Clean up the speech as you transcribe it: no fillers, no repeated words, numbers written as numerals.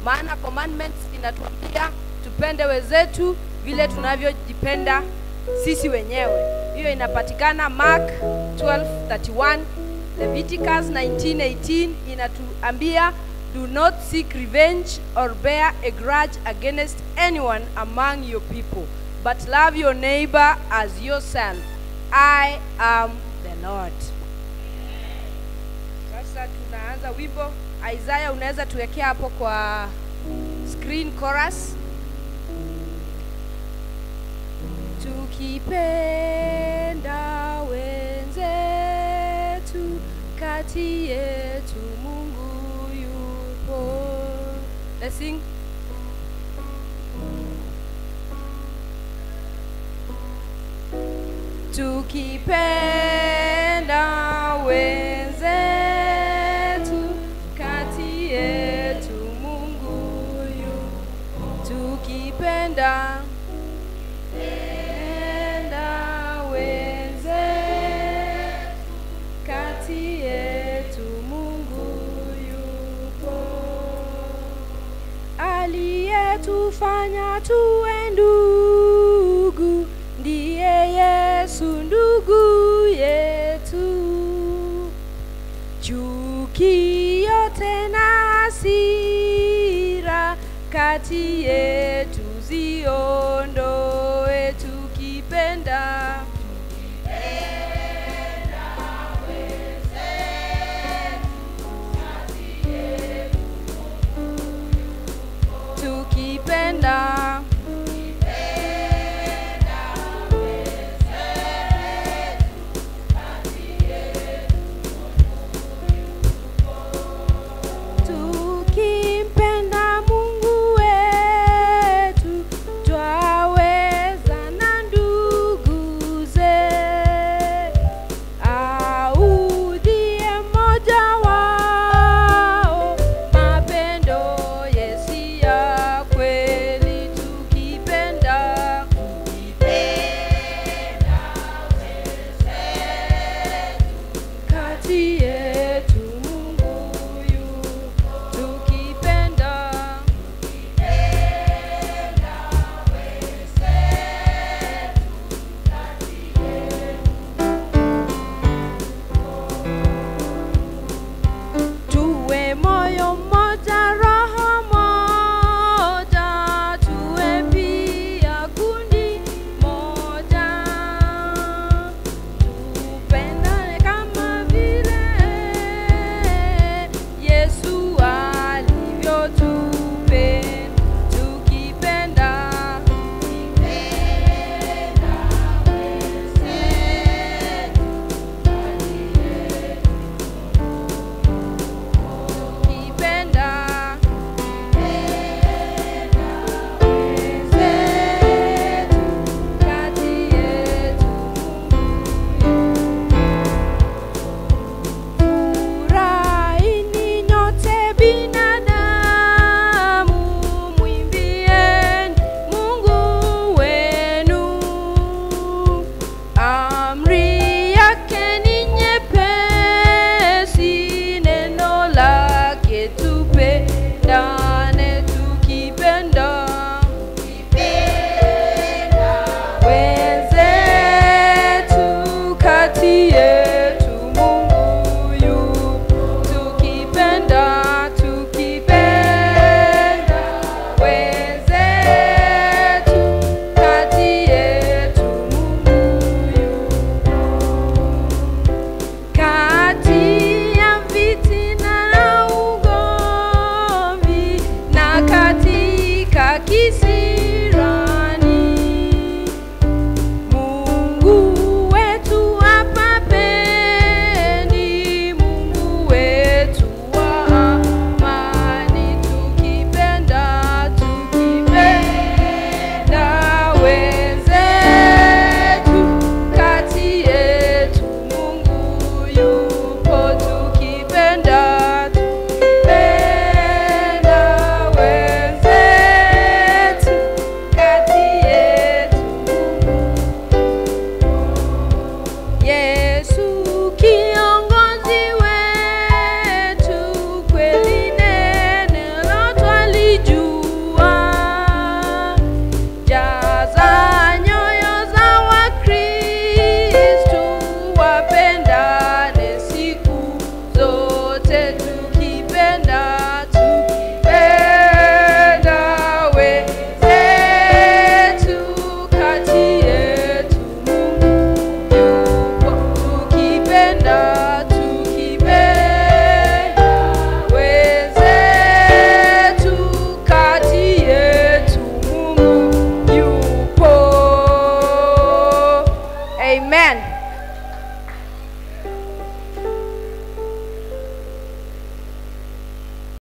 Maana commandments inatuambia tupende wenzetu vile tunavyojipenda sisi wenyewe. Hiyo inapatikana Mark 12:31, Leviticus 19:18 inatuambia do not seek revenge or bear a grudge against anyone among your people, but love your neighbor as yourself. I am the Lord. Sasa tunaanza wimbo. Isaiah, unaweza tuwekea hapo kwa screen chorus. Tukipenda wenzetu, kati yetu Mungu yupo. Let's sing. Tukipenda wenzetu, kati yetu Mungu yupo. Tukipenda wenzetu, kati yetu Mungu yupo. Aliyetufanya tuwe ndugu ndiye Yesu, ndugu yetu. Chuki yote na hasira kati yetu ziondoe. Tukipenda wenzetu, kati yetu tukipenda tukimpenda Mungu wetu, twawe Amen.